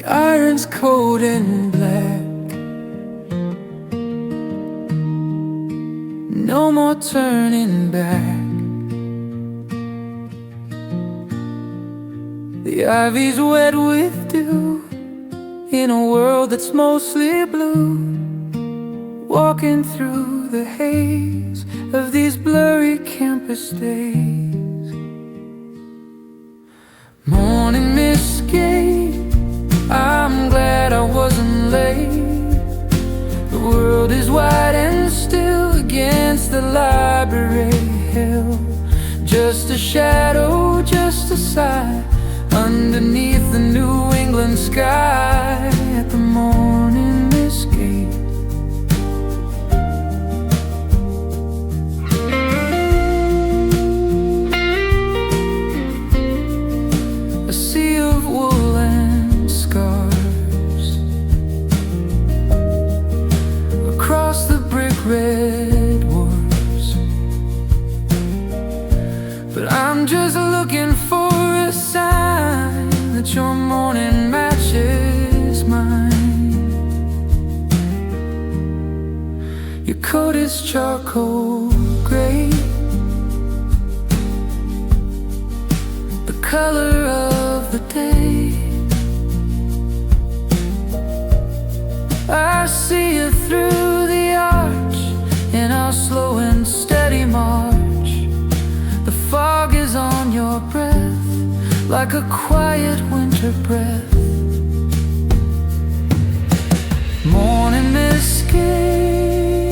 iron's cold and black. No more turning back. The ivy's wet with dew in a world that's mostly blue. Walking through the haze of these blurry campus days. Morning mist gate, I'm glad I wasn't late. The world is wide and still against the library hill. Just a shadow, just a sigh underneath the New England sky at the morning mist gate. A sea of wool and scars across the brick red wharves. But I'm just looking for a sign that your morning matches mine. Your coat is charcoal gray, the color of the day. I see you through the arch in our slow and steady march. The fog is on your breath like a quiet winter breath. Morning mist gate,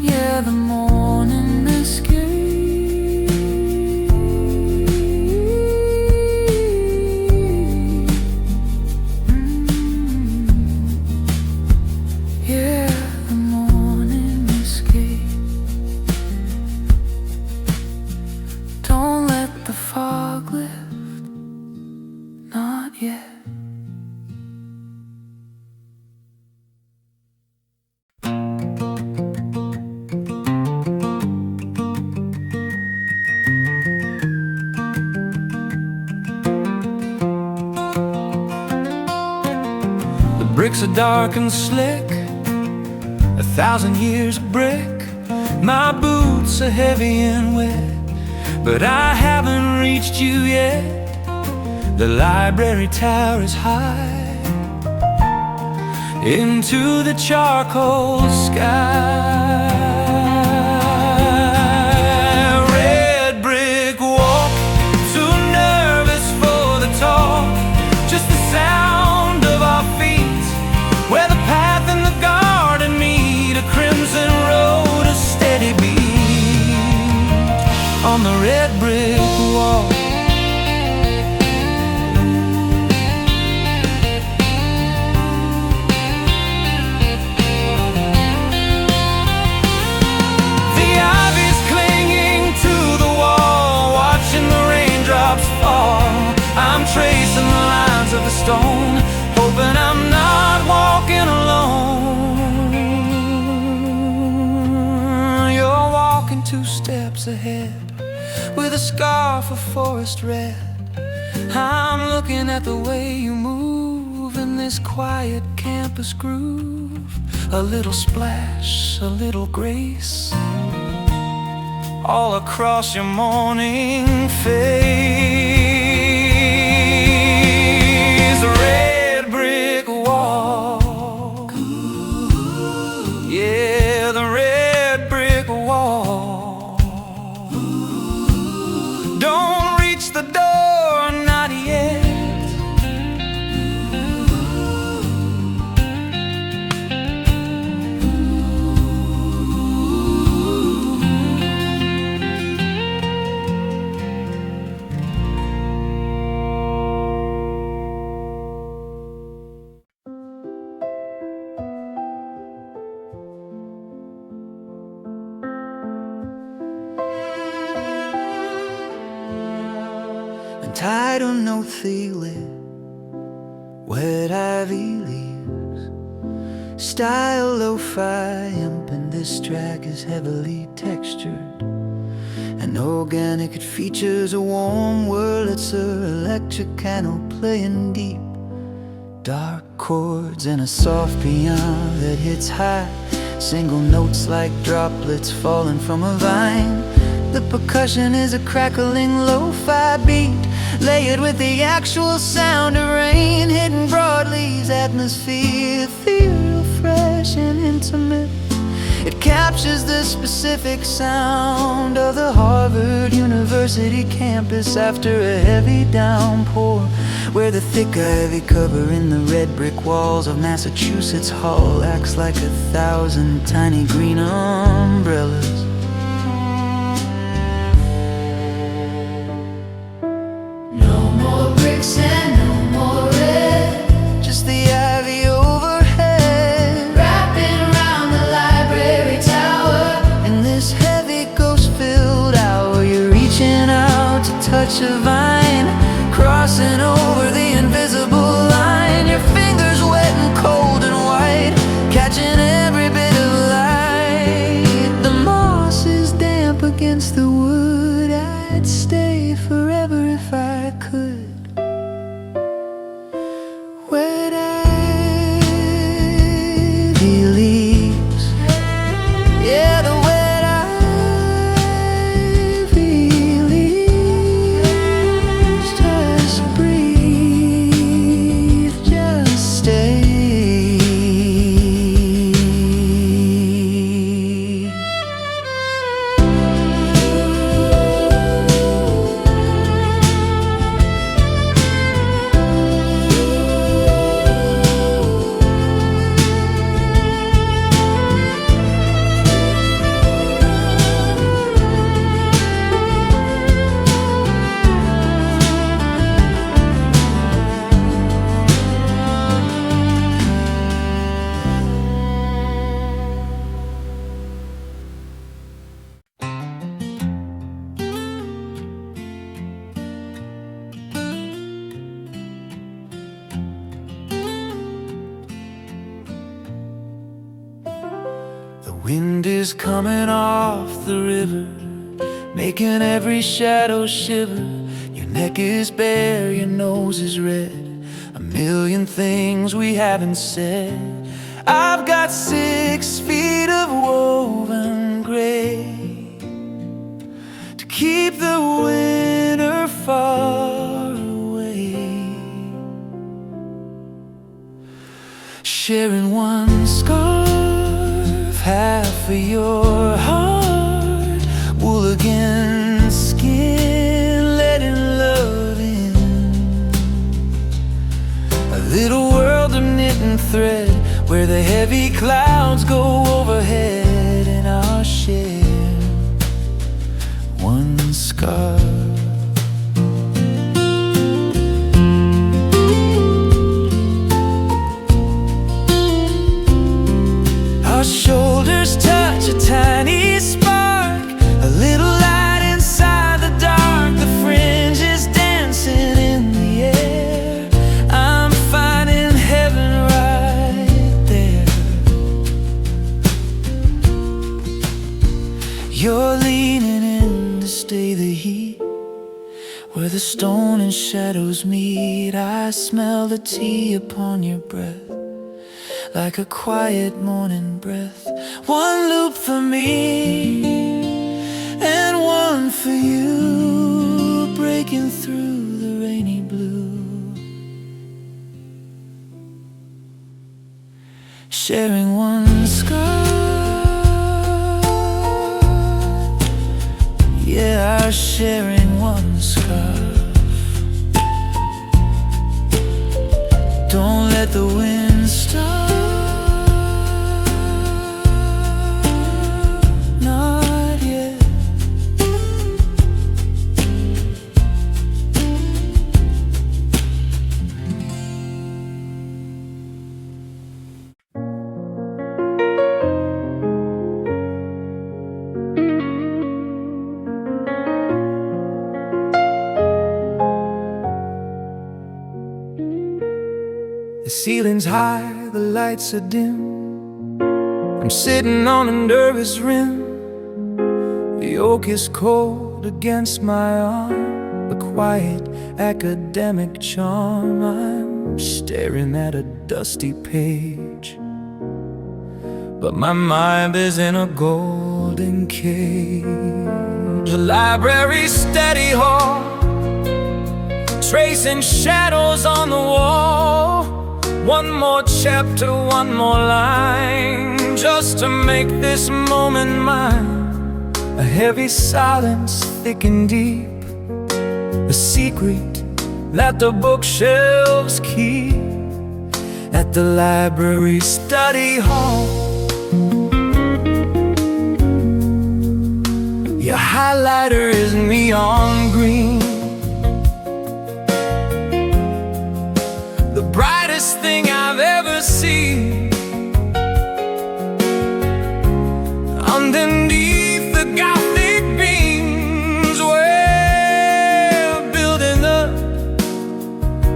yeah, the morning mist gate. Yeah, the morning mist gate. Don't let the fog lift, not yet. The bricks are dark and slick, 1,000 years of brick. My boots are heavy and wet, but I haven't reached you yet. The library tower is high into the charcoal sky. Red brick walk, too nervous for the talk. Just the sound of our feet, where the path and the garden meet. A crimson road, a steady beat on the red brick wall. The ivy's clinging to the wall, watching the raindrops fall. I'm tracing the lines of the stone, hoping I'm not walking alone. You're walking 2 steps ahead with a scarf of forest red. I'm looking at the way you move in this quiet campus groove. A little splash, a little grace, all across your morning face. Red brick wall, yeah, the red brick wall. Don't reach the door, not yet. Tidal note feeling, wet ivy leaves, style lo-fi amp, and this track is heavily textured and organic. It features a warm Wurlitzer electric piano playing deep, dark chords and a soft piano that hits high, single notes like droplets falling from a vine. The percussion is a crackling lo-fi beat, layered with the actual sound of rain hitting Broadlee's atmosphere, ethereal, fresh and intimate. It captures the specific sound of the Harvard University campus after a heavy downpour, where the thick ivy covering the red brick walls of Massachusetts Hall acts like 1,000 tiny green umbrellas. And no more red, just the ivy overhead, wrapping around the library tower. In this heavy ghost-filled hour, you're reaching out to touch a vine, crossing over the invisible line. Your fingers wet and cold and white, catching every bit of light. The moss is damp against the wood. I'd stay forever if I could. Wind is coming off the river, making every shadow shiver. Your neck is bare, your nose is red, a million things we haven't said. I've got 6 feet of woven gray to keep the winter far away. Sharing one scarf, half for your heart, wool against skin, letting love in. A little world of knit and thread, where the heavy clouds go overhead, and I'll share one scarf. Shoulders touch a tiny spark, a little light inside the dark. The fringe is dancing in the air. I'm finding heaven right there. You're leaning in to stay the heat, where the stone and shadows meet. I smell the tea upon your breath, like a quiet morning breath. One loop for me and one for you, breaking through the rainy blue. Sharing one scarf, yeah, sharing one scarf. Don't let the wind stop. The ceiling's high, the lights are dim. I'm sitting on a nervous rim. The oak is cold against my arm, a quiet academic charm. I'm staring at a dusty page, but my mind is in a golden cage. The library study hall, tracing shadows on the wall. One more chapter, one more line, just to make this moment mine. A heavy silence, thick and deep, a secret that the bookshelves keep at the library study hall. Your highlighter is neon green, the brightest thing I've ever seen. Underneath the Gothic beams, we're building up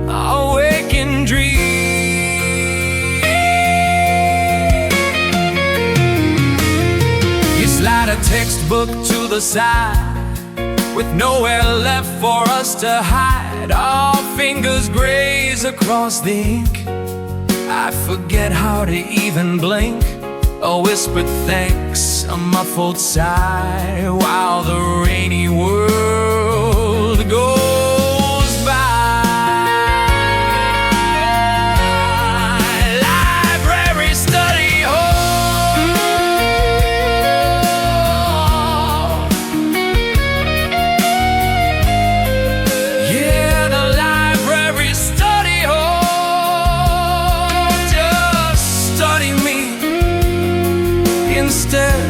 our waking dream. You slide a textbook to the side, with nowhere left for us to hide. Our fingers graze across the ink. I forget how to even blink. A whispered thanks, a muffled sigh, while the rainy world goes by. Library study hall, yeah, the library study hall. Just study me instead.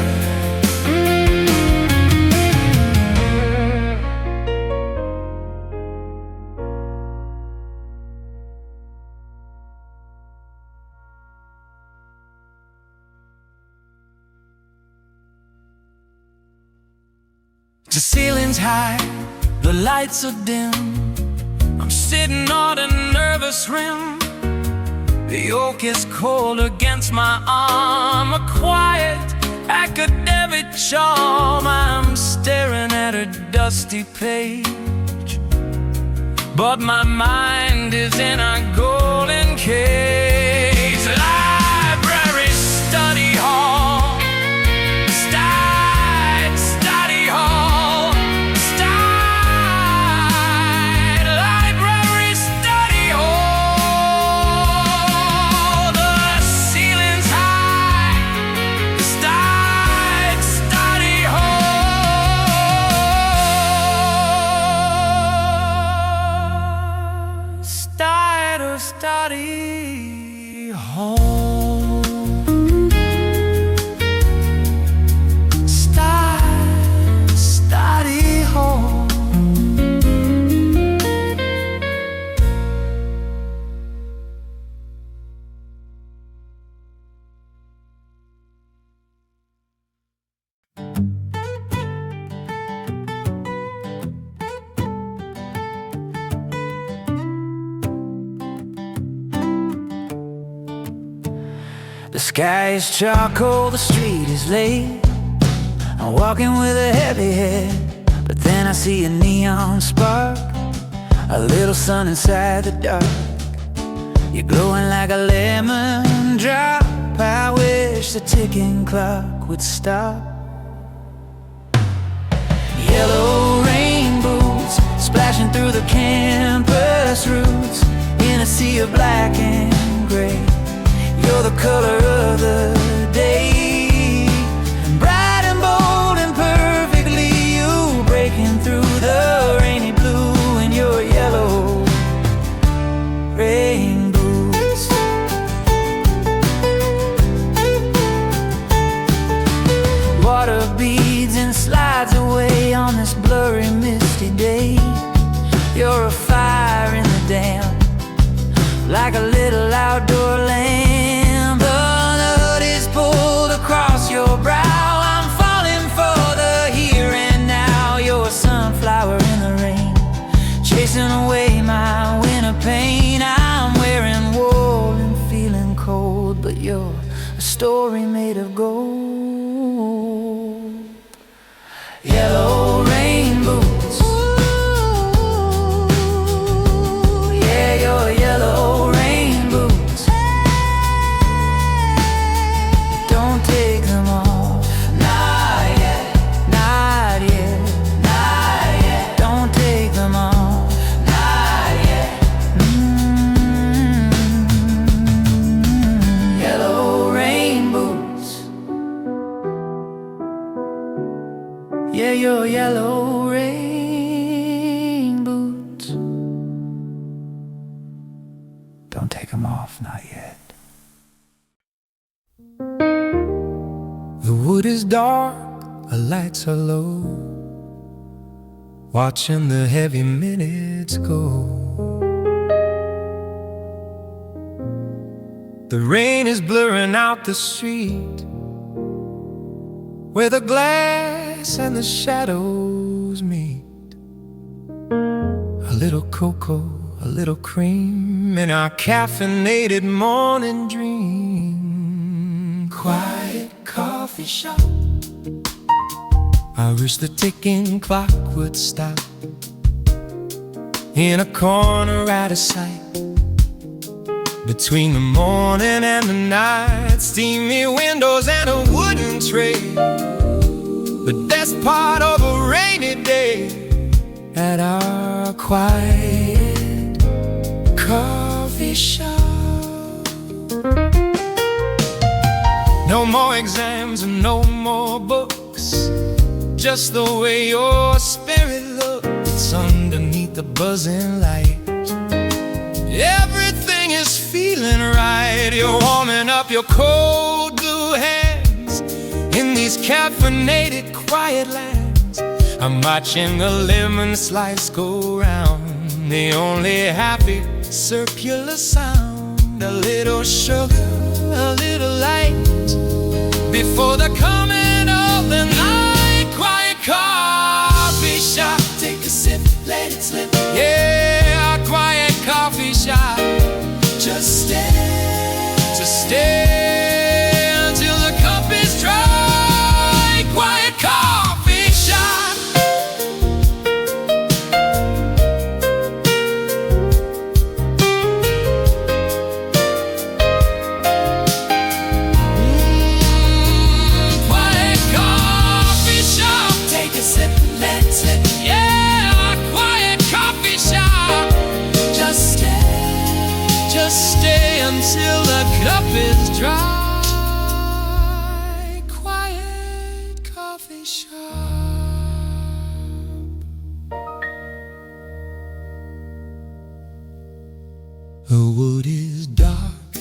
The ceiling's high, the lights are dim. I'm sitting on a nervous rim. The oak is cold against my arm, a quiet academic charm. I'm staring at a dusty page, but my mind is in a golden cage. Library study hall, study hall, library study hall. The ceiling's high, study hall, study hall, study hall. The sky is charcoal, the street is late. I'm walking with a heavy head, but then I see a neon spark, a little sun inside the dark. You're glowing like a lemon drop. I wish the ticking clock would stop. Yellow rain boots splashing through the campus roots in a sea of black and gray. You're the color of the day, bright and bold and perfectly you, breaking through the rainy blue in your yellow rain boots. Water beads and slides away on this blurry misty day. You're a fire in the dam, like a little outdoor lamp. Across your brow, I'm falling for the here and now. You're a sunflower in the rain, chasing away my winter pain. I'm wearing wool and feeling cold, but you're a story made of gold. Yellow rain boots, yeah, your yellow rain boots. Don't take them off, not yet, not yet, not yet. Don't take them off, not yet. Yellow rain boots, yeah, your yellow rain boots. Don't take them off, not yet. The wood is dark, the lights are low, watching the heavy minutes go. The rain is blurring out the street, where the glass and the shadows meet. A little cocoa, a little cream in our caffeinated morning dream. Quiet coffee shop, I wish the ticking clock would stop. In a corner out of sight, between the morning and the night, steamy windows and a wooden tray, the best part of a rainy day at our quiet coffee shop. No more exams and no more books, just the way your spirit looks underneath the buzzing light. Everything is feeling right. You're warming up your cold blue hands in these caffeinated quiet lands. I'm watching the lemon slice go round, the only happy circular sound. A little sugar, a little light, before the coming of the night. Quiet coffee shop, take a sip, let it slip. Yeah, a quiet coffee shop. Just stay until the cup is dry. Quiet coffee shop. Quiet coffee shop. Take a sip, let it slip. Yeah, a quiet coffee shop. Just stay until the cup is dry. Quiet coffee shop. The wood is dark,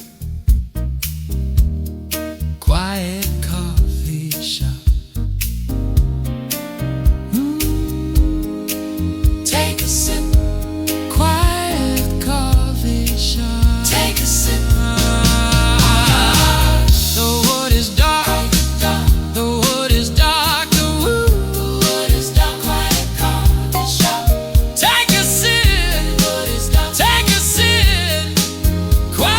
quiet coffee shop. Take a sip. Quiet coffee shop. Take a sip. The wood is dark. The wood is dark. The wood is dark. Quiet coffee shop. Take a sip. Take a sip. Quiet.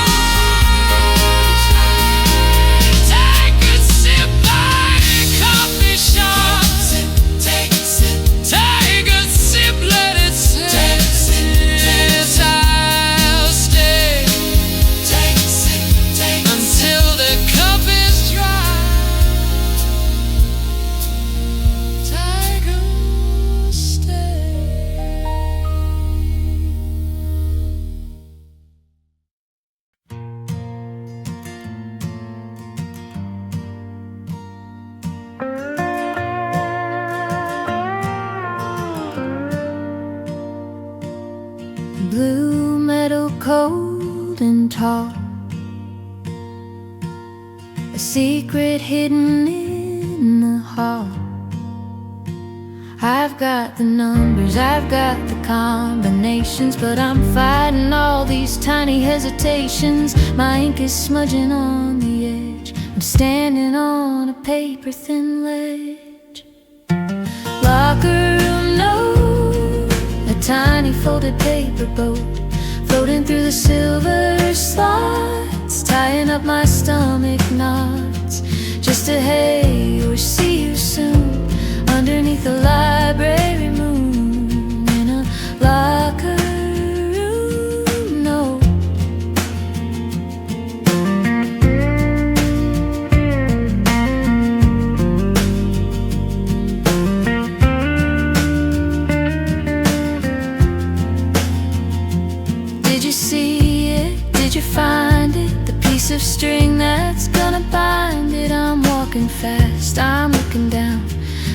Take a sip. Quiet coffee shop. Take a sip. Take a sip. Let it sit. I'll stay. Take a sip. Until the cup is dry. Take a stay. Blue metal, cold and tall, a secret hidden in the hall. I've got the numbers, I've got the combinations, but I'm fighting all these tiny hesitations. My ink is smudging on the edge. I'm standing on a paper thin ledge. Locker room note, a tiny folded paper boat floating through the silver slots. tying up my stomach knots just to hey or see you soon underneath the library moon in a locker room. No, did you see it? Did you find it? The piece of string that's gonna bind it. I'm walking fast, I'm looking down,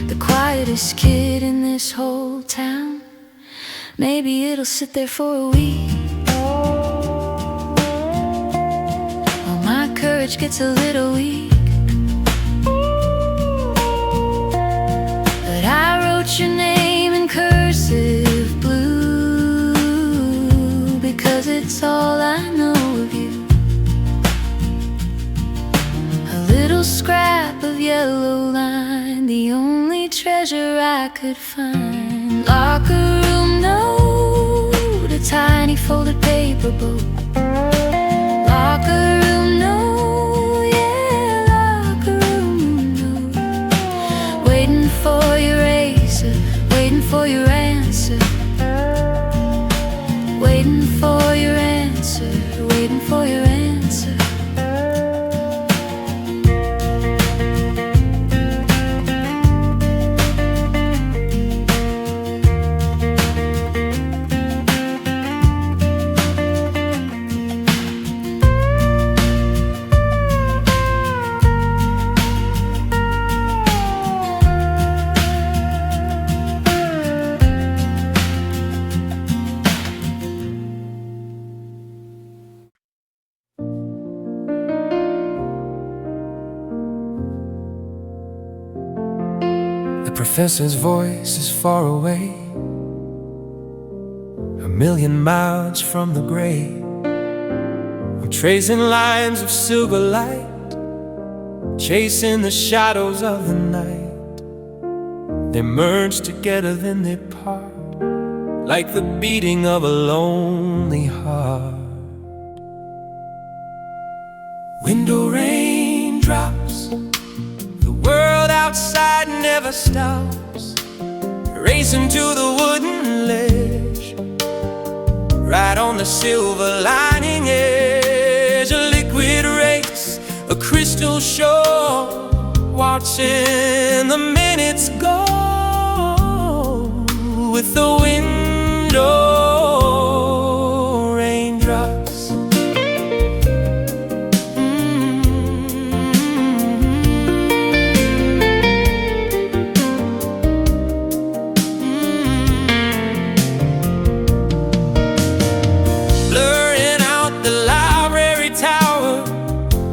the quietest kid in this whole town. Maybe it'll sit there for a week. Oh, my courage gets a little weak, but I wrote your name in cursive blue because it's all I know of you. A little scrap of yellow line, the only treasure I could find. Locker room note, a tiny folded paper boat. Locker room note, yeah, locker room note. Waiting for your answer, waiting for your answer. Waiting for your answer, waiting for your answer. The professor's voice is far away, a million miles from the grave. I'm tracing lines of silver light, chasing the shadows of the night. They merge together, then they part, like the beating of a lonely heart. Window raindrops, the world outside never stops, racing to the wooden ledge, right on the silver lining edge. A liquid race, a crystal shore, watching the minutes go with the window raindrops. Blurring out the library tower,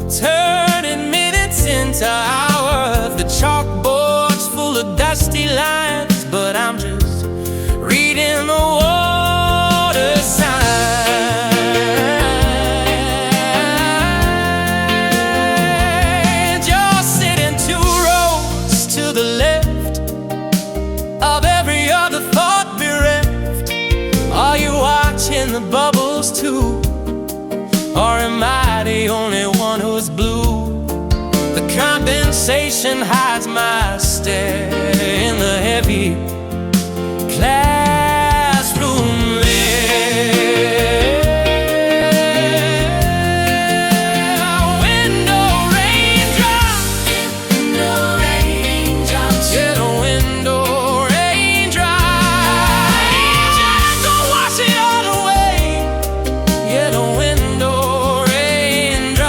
turning minutes into hours. The chalkboard's full of dusty lines, but I'm just reading the water signs. You're sitting 2 rows to the left of every other thought bereft. Are you watching the bubbles too, or am I the only one who's blue? The condensation hides my stare in the heavy classroom air. Window raindrops, yeah, the window raindrops, don't wash it all away. Yeah, the window raindrops.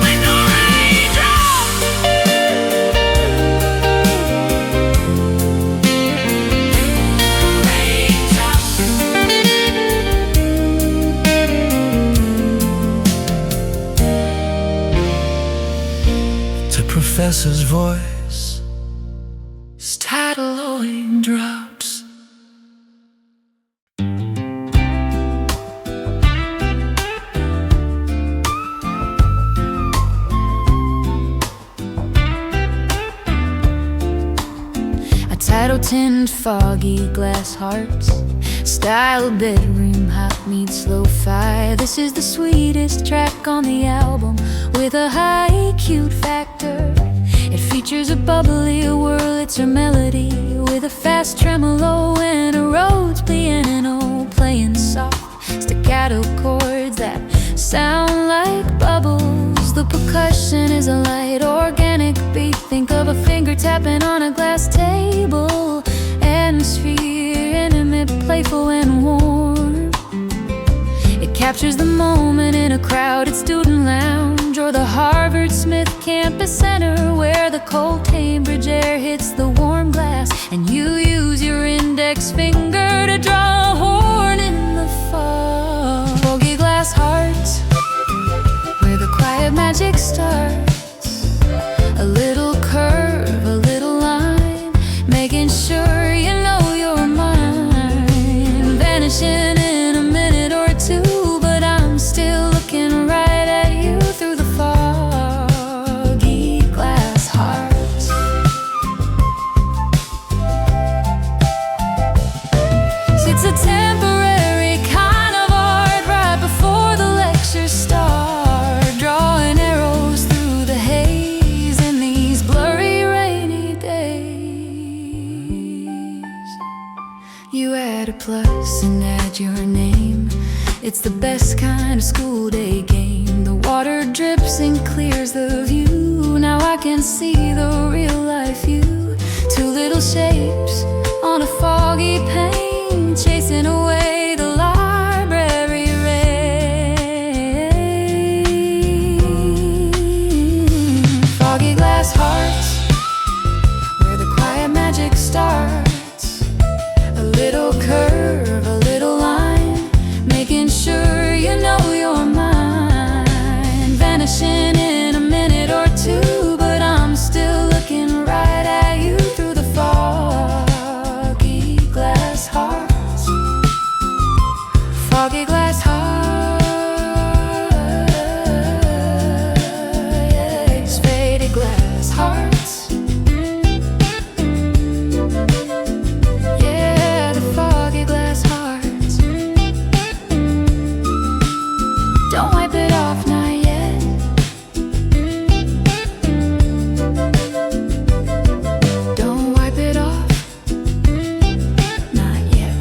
Window raindrops. The professor's voice is tidal raindrops. A tidal tinned foggy glass hearts, style bedroom hot meets lo-fi. This is the sweetest track on the album with a high cute factor. It features a bubbly Wurlitzer melody with a fast tremolo and a Rhodes piano playing soft staccato chords that sound like bubbles. The percussion is a light organic beat. Think of a finger tapping on a glass table. Atmosphere, intimate, playful and warm. It captures the moment in a crowded student lounge or the Harvard Smith Campus Center, where the cold Cambridge air hits the warm glass and you use your index finger to draw a horn in the fog. Foggy glass hearts, where the quiet magic starts. A little curve, a little line, making sure you know you're mine. Vanishing in a minute or two, but I'm still looking right at you through the foggy glass hearts. It's a temporary kind of art right before the lectures start, drawing arrows through the haze in these blurry rainy days. You add a plus and add your name. It's the best kind of school day game. The water drips and clears the view. Now I can see the real life you. Two little shapes on a foggy pane, chasing away the library rain. Foggy glass hearts, where the quiet magic starts. A little curve, a little line, making sure you know you're mine. Vanishing in a minute or two, but I'm still looking right at you through the foggy glass hearts. Foggy glass hearts, faded glass hearts. Yeah, the foggy glass hearts. Don't wipe it off, not yet. Don't wipe it off, not yet.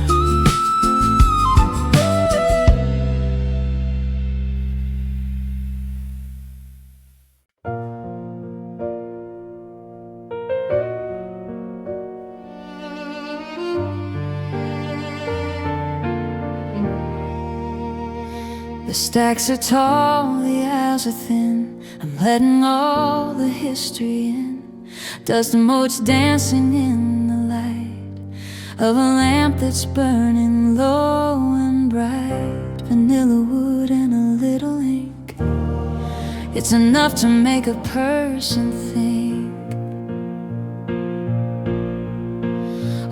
The stacks are tall, the aisles are thin. I'm letting all the history in. Dust and motes dancing in the light of a lamp that's burning low and bright. Vanilla wood and a little ink, it's enough to make a person think.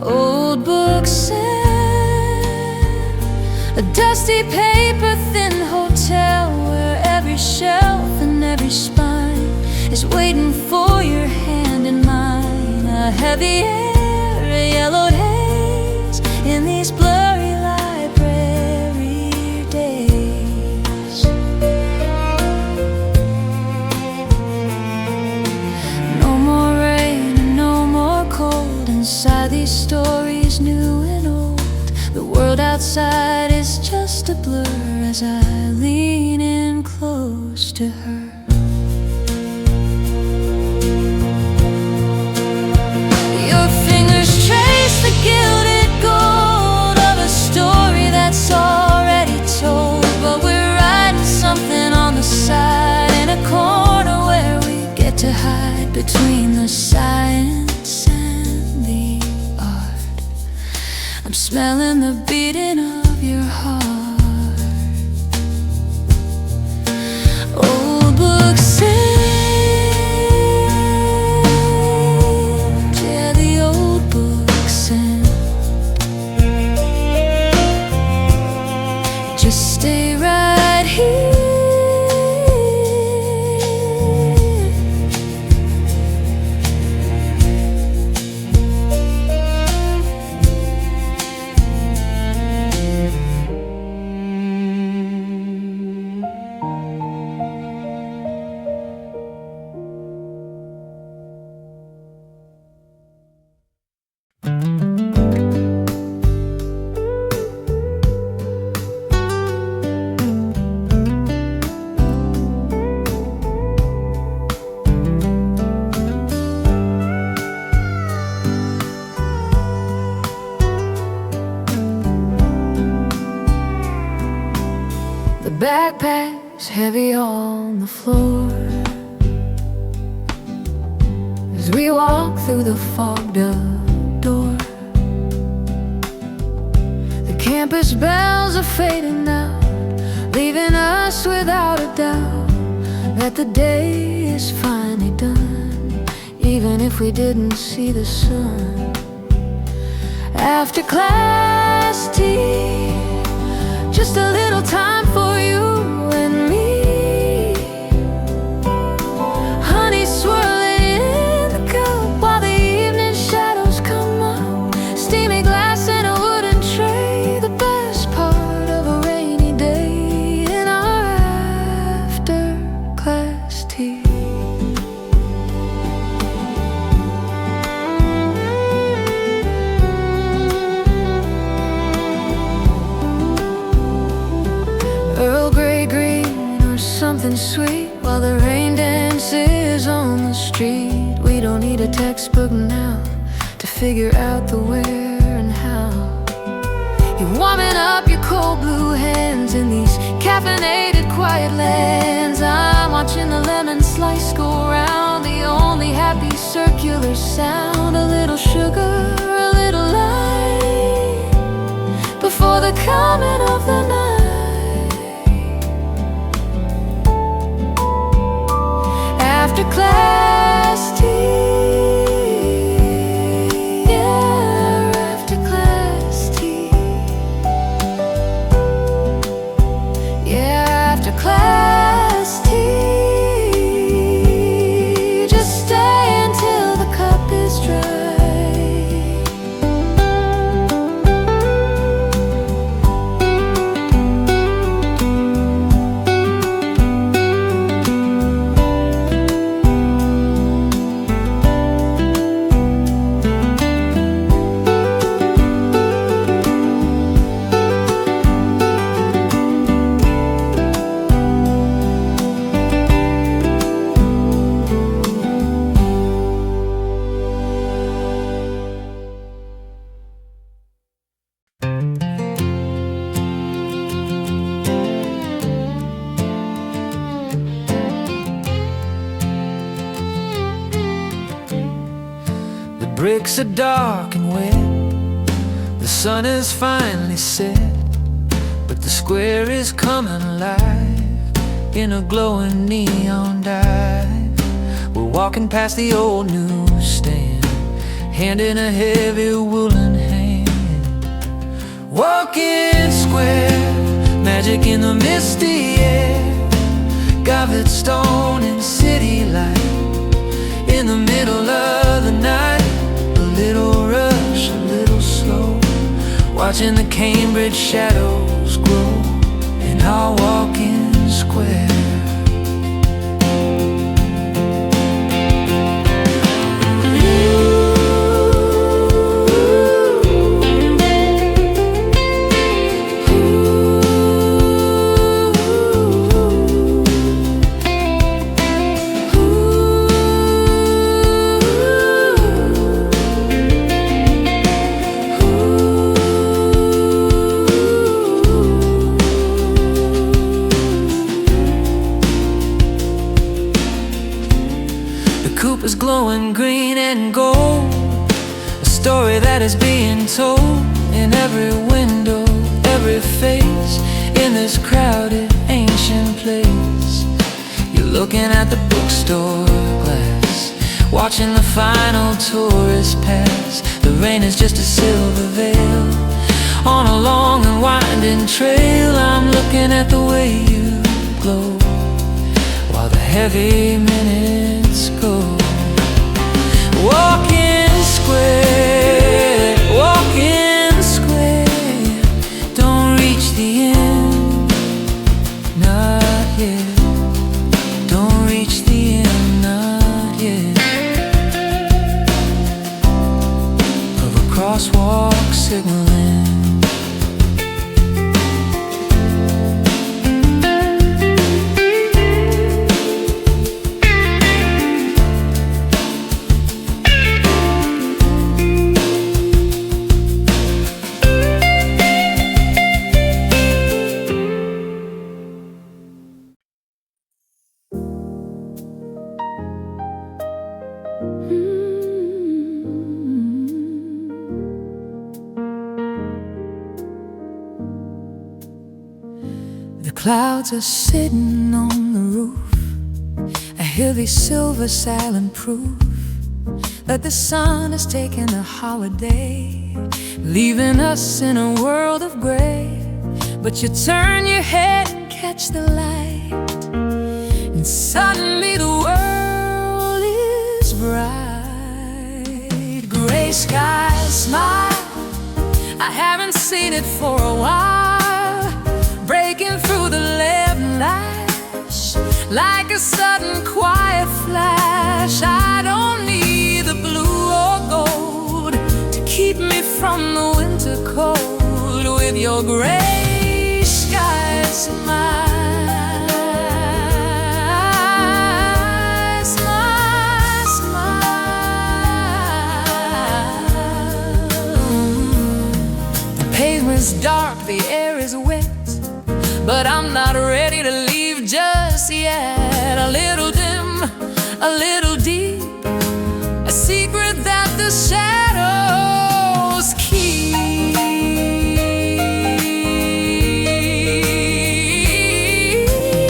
Old books and a dusty paper thin hotel, where every shelf and every spine is waiting for your hand in mine. A heavy air, a yellowed haze in these blurry library days. No more rain and no more cold inside these stories, new and old. The world outside is just a blur as I lean in close to her. Your fingers trace the gilded gold of a story that's already told, but we're writing something on the side in a corner where we get to hide between the science and the art. I'm smelling the beating of your heart. Old backpacks heavy on the floor as we walk through the fogged up door. The campus bells are fading out, leaving us without a doubt that the day is finally done, even if we didn't see the sun. After class tea, just a little time for you and me. Honey swirling in the cup while the evening shadows come up. Steamy glass and a wooden tray, the best part of a rainy day in our after class tea. Earl Grey green or something sweet while the rain dances on the street. We don't need a textbook now to figure out the where and how. You're warming up your cold blue hands in these caffeinated quiet lands. I'm watching the lemon slice go round, the only happy circular sound. A little sugar, a little light before the coming of the night. After class tea, yeah, after class tea, yeah, after class tea, just stay until the cup is dry. The bricks are dark and wet, the sun is finally set, but the square is coming alive in a glowing neon dive. We're walking past the old newsstand, hand in a heavy woolen hand. Walking square, magic in the misty air, gothic stone and city light. In the middle of the night, a little rush, a little slow, watching the Cambridge shadows grow in our walking square. Is glowing green and gold, a story that is being told in every window, every face, in this crowded ancient place. You're looking at the bookstore glass, watching the final tourist pass. The rain is just a silver veil on a long and winding trail. I'm looking at the way you glow while the heavy minutes go. Walking square, don't reach the end, not yet. Don't reach the end, not yet. Of a crosswalk signaling. The clouds are sitting on the roof. I hear these silver silent proof that the sun is taking a holiday, leaving us in a world of gray. But you turn your head and catch the light, and suddenly the world is bright. Gray skies smile, I haven't seen it for a while, breaking through the lead lights like a sudden quiet flash. I don't need the blue or gold to keep me from the winter cold. With your gray skies smile, smile, smile. The pavement's dark, the air is wet, but I'm not ready to leave just yet. A little dim, a little deep, a secret that the shadows keep.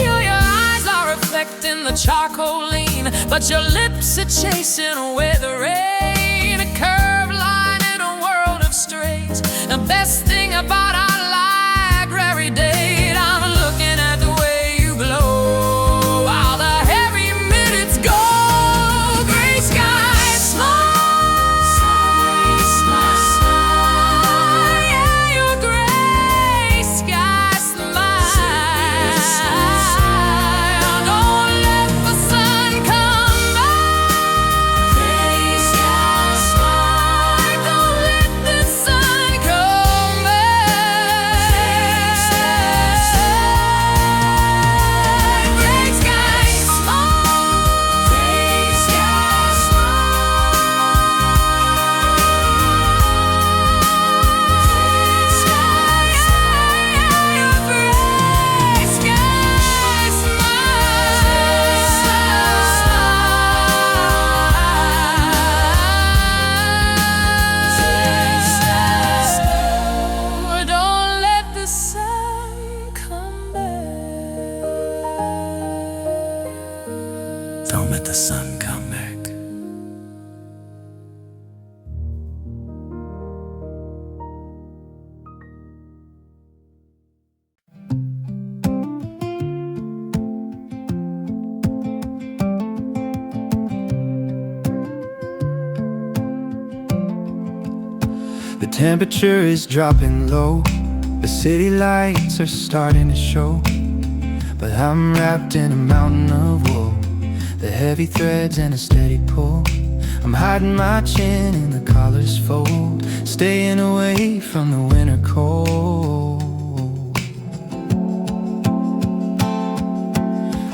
Your eyes are reflecting the charcoal lean, but your lips are chasing away the rain. A curved line in a world of straight. The best thing about our library date, I'm looking at the way you glow while the heavy minutes go. Gray skies smile, smile, yeah, your gray skies smile. Don't let the sun come back. Gray skies smile, don't let the sun come back. Gray skies smile, gray skies smile. Don't let the sun come back. Don't let the sun come back. The temperature is dropping low, the city lights are starting to show, but I'm wrapped in a mountain of wool, the heavy threads and a steady pull. I'm hiding my chin in the collar's fold, staying away from the winter cold.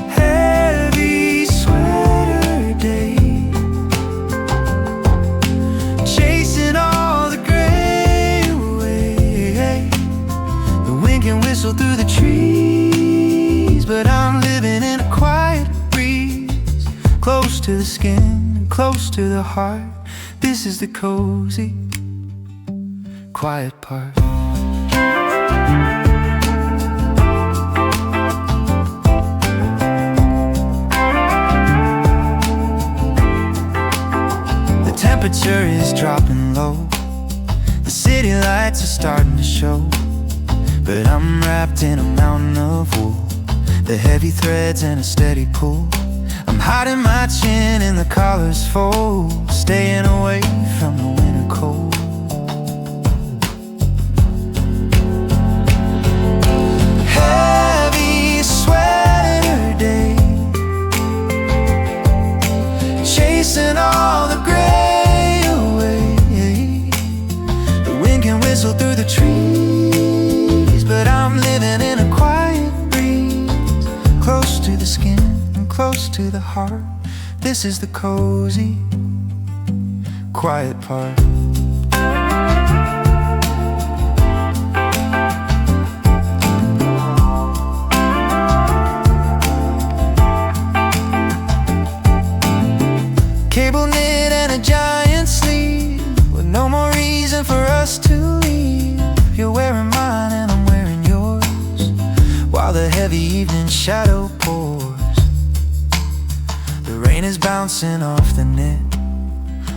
Heavy sweater day, chasing all the gray away. The wind can whistle through the trees, but I'm living in a quiet breeze, close to the skin, close to the heart. This is the cozy, quiet part. The temperature is dropping low, the city lights are starting to show, but I'm wrapped in a mountain of wool, the heavy threads and a steady pull. I'm hiding my chin in the collar's fold, staying away from the winter cold. Heavy sweater day, chasing all the gray away. The wind can whistle through the trees, but I'm living in a quiet breeze, close to the skin, close to the heart. This is the cozy, quiet part. Cable knit and a giant sleeve, with no more reason for us to leave. You're wearing mine and I'm wearing yours, while while the heavy evening shadow pours. The rain is bouncing off the net.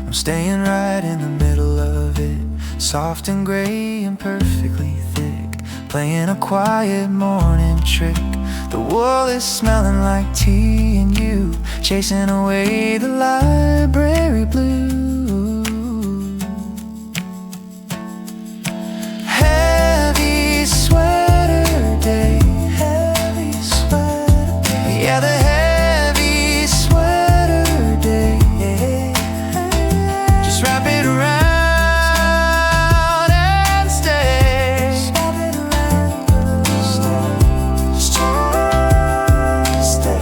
I'm staying right in the middle of it, soft and gray and perfectly thick, playing a quiet morning trick. The wall is smelling like tea and you, chasing away the library blue. Heavy sweater day, heavy sweater day. Yeah, the heavy sweater day. Just wrap it around and stay. Just wrap it around and stay.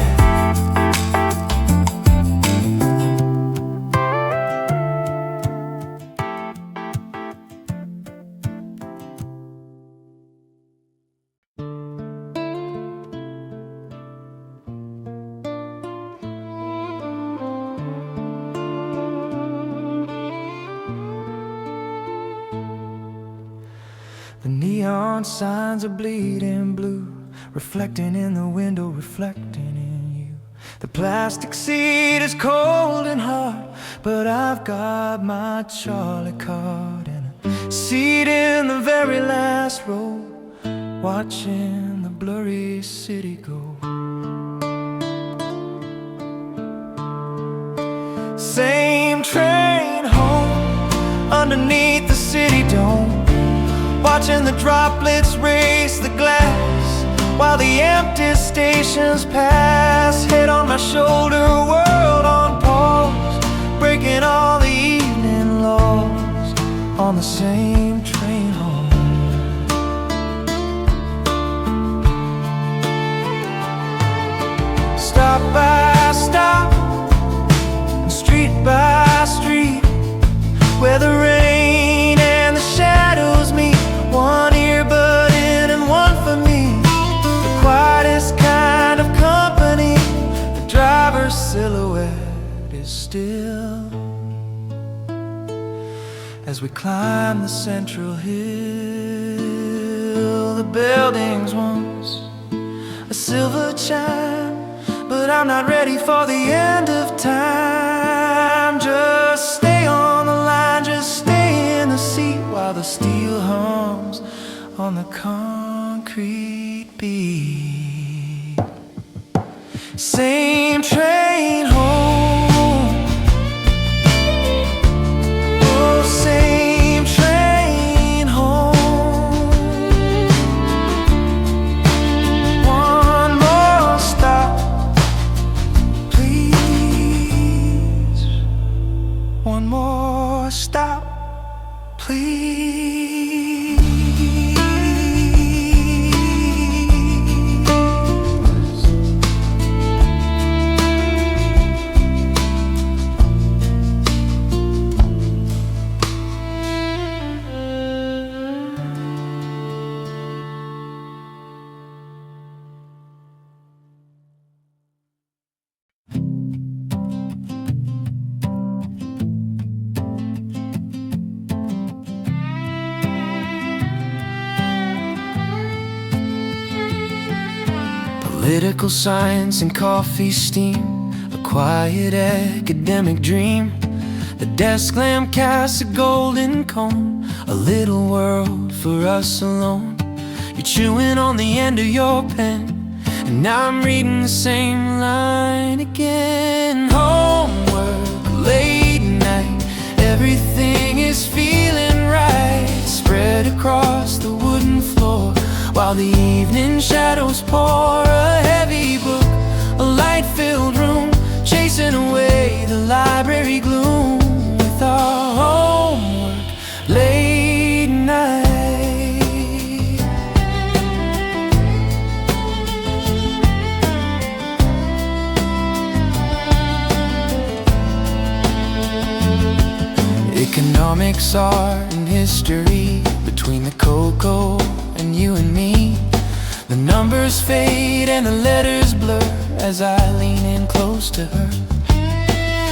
The neon signs are bleeding blue, reflecting in the window, reflecting in you. The plastic seat is cold and hard, but I've got my Charlie card and a seat in the very last row, watching the blurry city go. Same train home, underneath the city dome, watching the droplets race the glass while the empty stations pass. Head on my shoulder, world on pause, breaking all the evening laws on the same train home. Stop by stop, street by street, where the rain and the shadows meet. One earbud in and one for me, the quietest kind of company. The driver's silhouette is still as we climb the central hill. The buildings once a silver chime, but I'm not ready for the end of time. Just stay on the line, just stay in the seat while the steel hums on the concrete beat. Same train home, oh, same train home. One more stop, please. One more stop, please. Political science and coffee steam, a quiet academic dream. The desk lamp casts a golden cone, a little world for us alone. You're chewing on the end of your pen, and now I'm reading the same line again. Homework, late night, everything is feeling right, spread across the wooden floor while the evening shadows pour. A heavy book, a light-filled room, chasing away the library gloom with our homework late night. Economics, art, and history, between the cocoa and you and me. The numbers fade and the letters blur as I lean in close to her.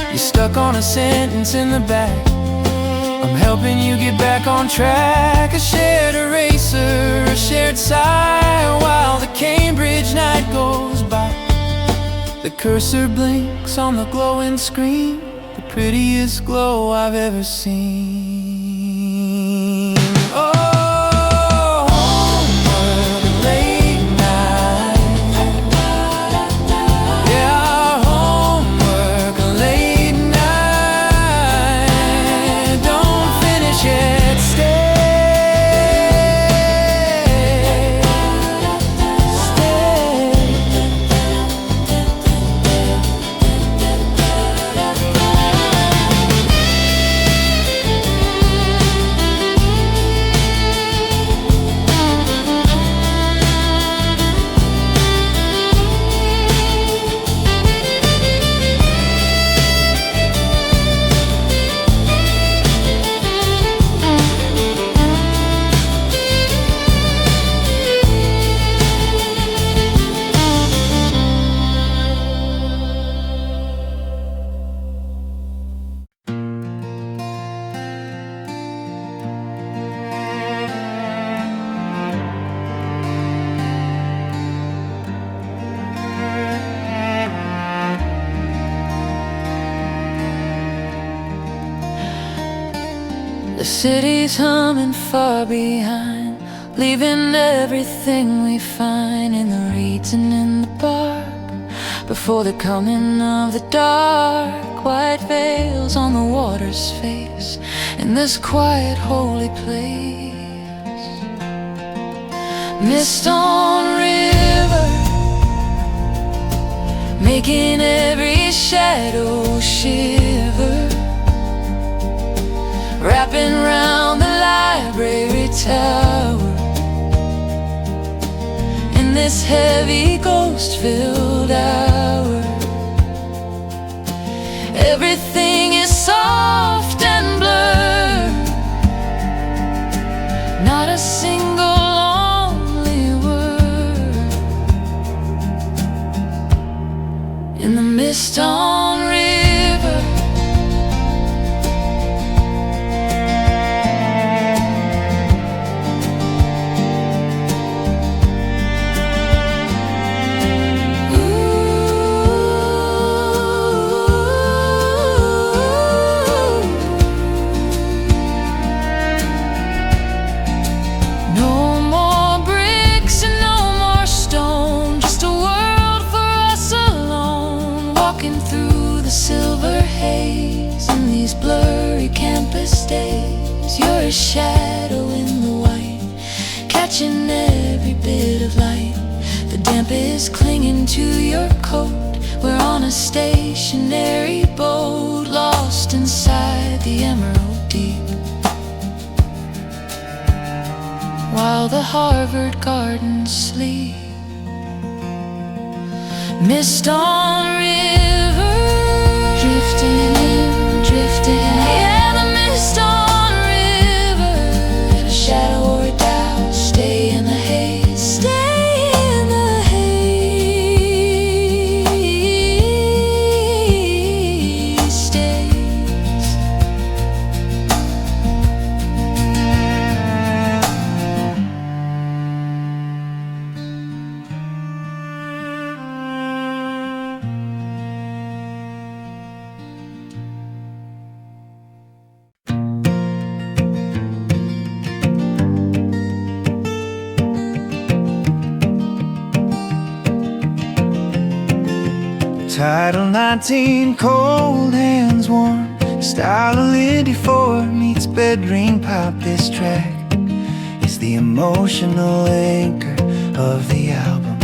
You're stuck on a sentence in the back, I'm helping you get back on track. A shared eraser, a shared sigh, while the Cambridge cursor blinks on the glowing screen, the prettiest glow I've ever seen. Oh, homework late night. Yeah, homework late night. Don't finish yet, stay. The city's humming far behind, leaving everything we find in the reeds and in the bark. Before the coming of the dark, white veils on the water's face, in this quiet holy place. Mist on river, making every shadow shiver, wrapping round the library tower. In this heavy ghost-filled hour, everything is soft and blurred, not a single lonely word. In the mist on river, you're a shadow in the white, catching every bit of light. The damp is clinging to your coat. We're on a stationary boat, lost inside the emerald deep, while the Harvard gardens sleep. Mist on river, drifting in, drifting in. Shadow or a doubt, stay in the haze, stay in the haze, stays. Title 19, cold hands warm. Style of Lindy Ford meets bedroom pop. This track is the emotional anchor of the album.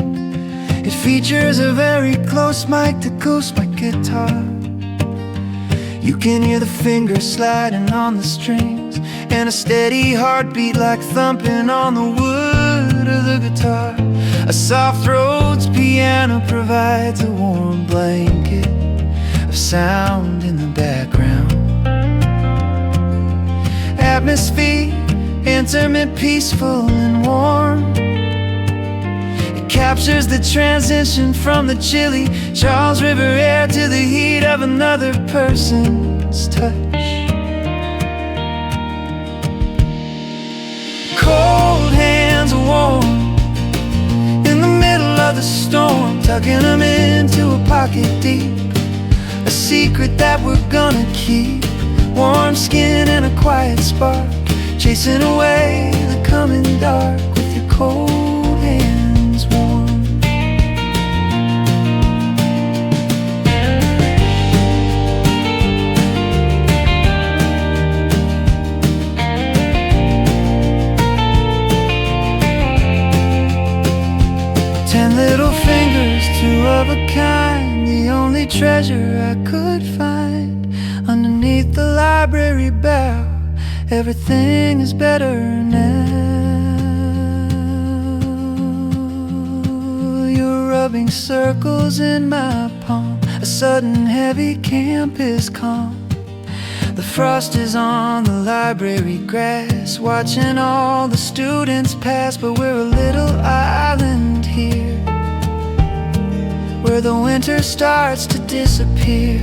It features a very close mic to ghost my guitar. You can hear the fingers sliding on the strings, and a steady heartbeat like thumping on the wood of the guitar. A soft Rhodes piano provides a warm blanket of sound in the background. Atmosphere, intimate, peaceful and warm. It captures the transition from the chilly Charles River air to the heat of another person's touch. Cold hands warm in the middle of the storm, tucking them into a pocket deep. A secret that we're gonna keep. Warm skin and a quiet spark, chasing away the coming dark with your cold hands warm. 10 little fingers, 2 of a kind, the only treasure I could find. Underneath the library bell, everything is better now. You're rubbing circles in my palm. A sudden heavy campus calm. The frost is on the library grass, watching all the students pass. But we're a little island here, where the winter starts to disappear.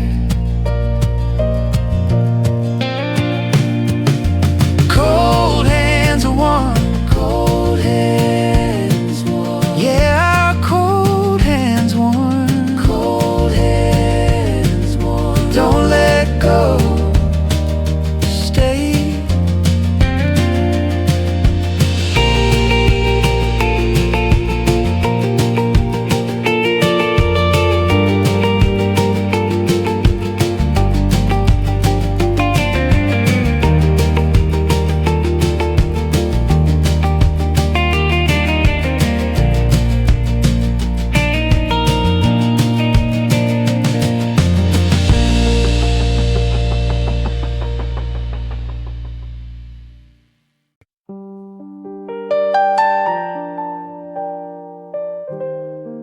Cold hands are warm, cold hands warm. Yeah, our cold hands warm, cold hands warm. Don't let go, stay.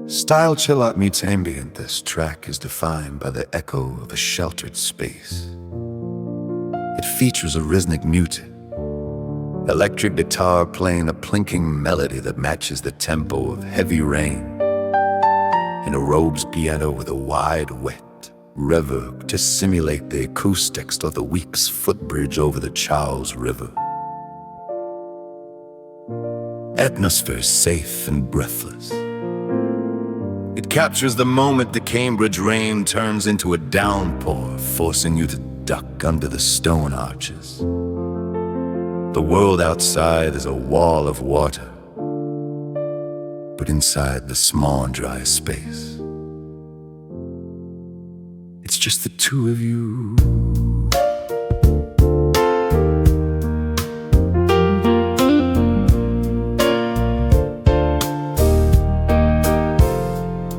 Style chill out meets ambient. This track is defined by the echo of a sheltered space. It features a rhythmic mute, electric guitar playing a plinking melody that matches the tempo of heavy rain, and a Rhodes piano with a wide, wet reverb to simulate the acoustics of the Weeks footbridge over the Charles River. Atmosphere safe and breathless. It captures the moment the Cambridge rain turns into a downpour, forcing you to duck under the stone arches. The world outside is a wall of water, but inside the small and dry space, it's just the two of you.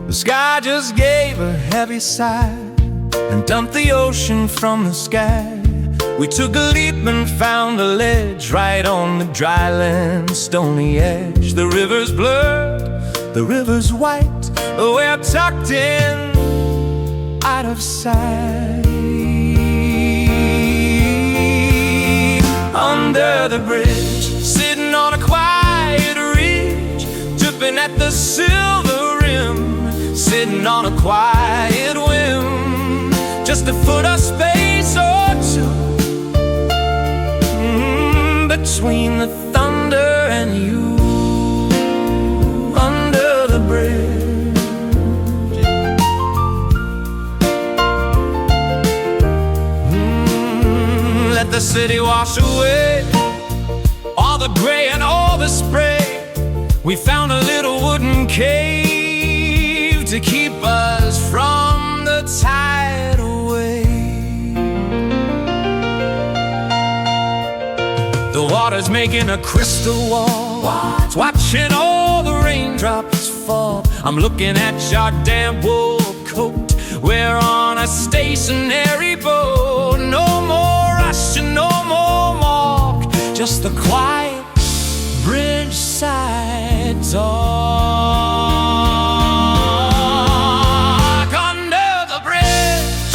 The sky just gave a heavy sigh and dumped the ocean from the sky. We took a leap and found a ledge right on the dry land, stony edge. The river's blurred, the river's white, we're tucked in, out of sight. Under the bridge, sitting on a quiet ridge, dripping at the silver rim, sitting on a quiet whim, just a foot of space or two between the thunder and you. Under the bridge, let the city wash away all the gray and all the spray. We found a little wooden cave to keep us from the tide away. The water's making a crystal wall, it's watching all the raindrops fall. I'm looking at your damp wool coat, we're on a stationary boat. No more rush and no more walk, just the quiet bridge side talk. Under the bridge,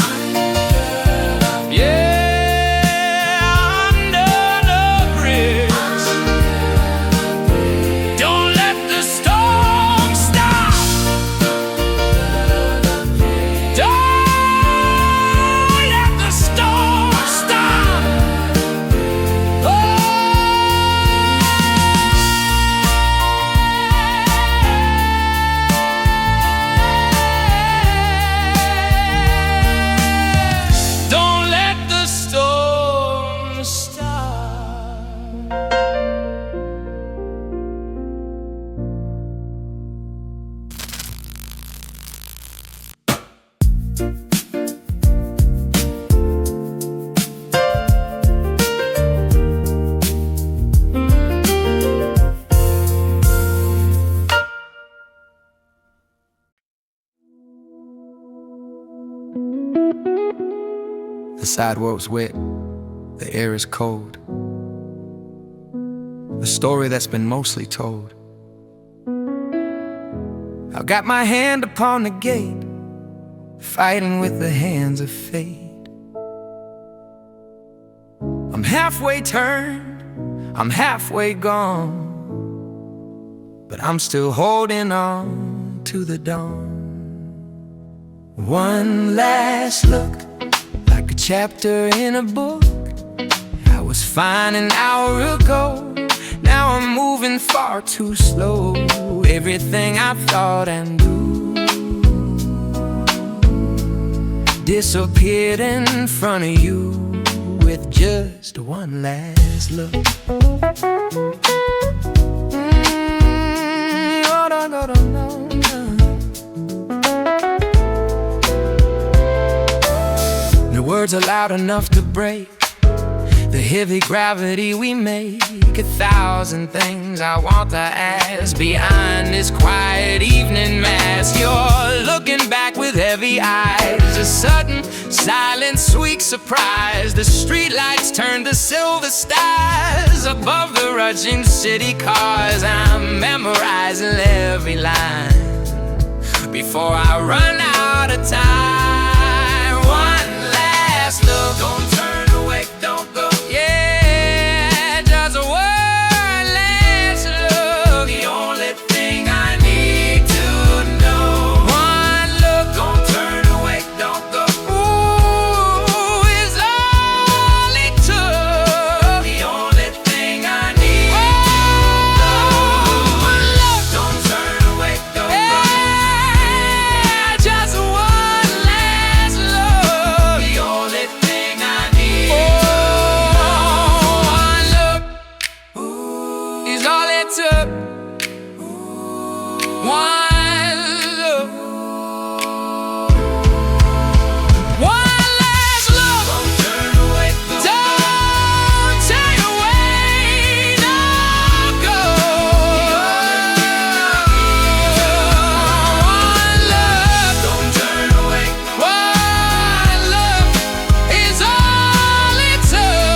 yeah, under the bridge. Don't let the storm stop. Don't let the storm stop. Oh. The sidewalk's wet, the air is cold. The story that's been mostly told. I've got my hand upon the gate, fighting with the hands of fate. I'm halfway turned, I'm halfway gone, but I'm still holding on to the dawn. One last look, like a chapter in a book. I was fine an hour ago, now I'm moving far too slow. Everything I thought and do disappeared in front of you with just one last look. The words are loud enough to break the heavy gravity we make. 1,000 things I want to ask behind this quiet evening mask. You're looking back with heavy eyes, a sudden, silent, sweet surprise. The streetlights turn to silver stars above the rushing city cars. I'm memorizing every line before I run out of time. One last look, don't turn away, don't go. Yeah, just one last look. The only thing I need to know. One look, don't turn away, don't go. Ooh, is all it took. The only thing I need to know. One look, don't turn away, don't go. Yeah, just one last look. The only thing I need to know. One look is all it took. One look. One last look. Don't turn away, don't turn away, don't go. One look. Don't turn away. One look is all it took.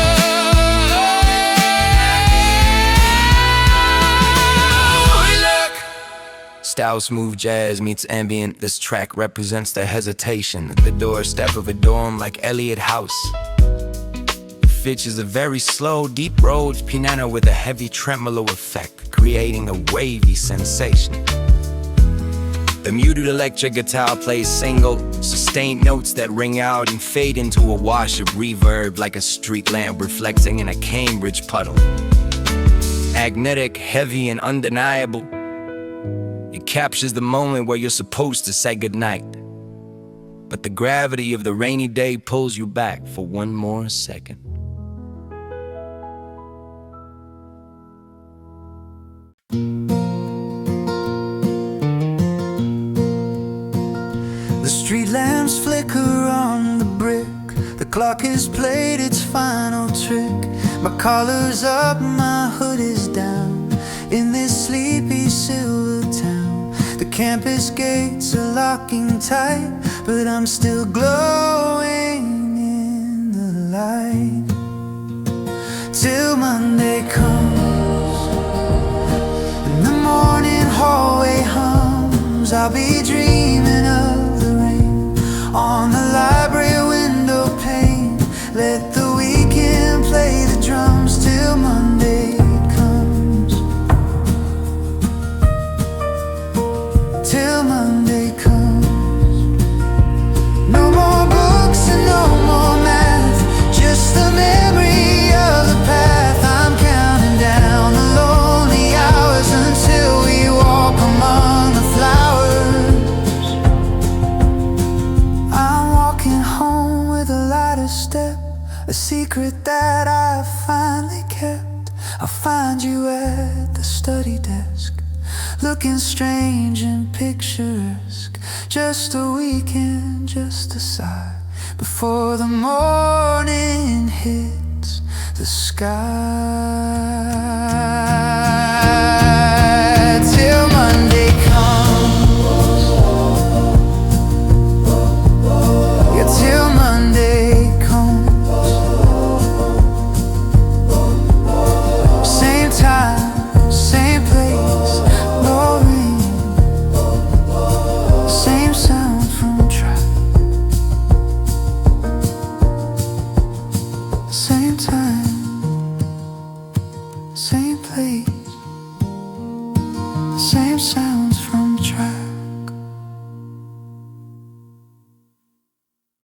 One look. Style smooth jazz meets ambient. This track represents the hesitation at the doorstep of a dorm like Eliot House. Features a very slow, deep rolled piano with a heavy tremolo effect, creating a wavy sensation. The muted electric guitar plays single, sustained notes that ring out and fade into a wash of reverb like a street lamp reflecting in a Cambridge puddle. Magnetic, heavy, and undeniable, it captures the moment where you're supposed to say goodnight. But the gravity of the rainy day pulls you back for one more second. The street lamps flicker on the brick. The clock has played its final trick. My collar's up, my hood is down. In this sleepy silver town, the campus gates are locking tight, but I'm still glowing in the light. Till Monday comes and the morning hallway hums. I'll be dreaming of the rain on the library window pane. Let the weekend play the drums till Monday comes. Till Monday comes. No more books and no more math, just the memory of the path. I'm counting down the lonely hours until we walk among the flowers. I'm walking home with a lighter step, a secret that I finally kept. I'll find you at the study desk, looking strange and picturesque. Just a weekend, just a sigh before the morning hits the sky.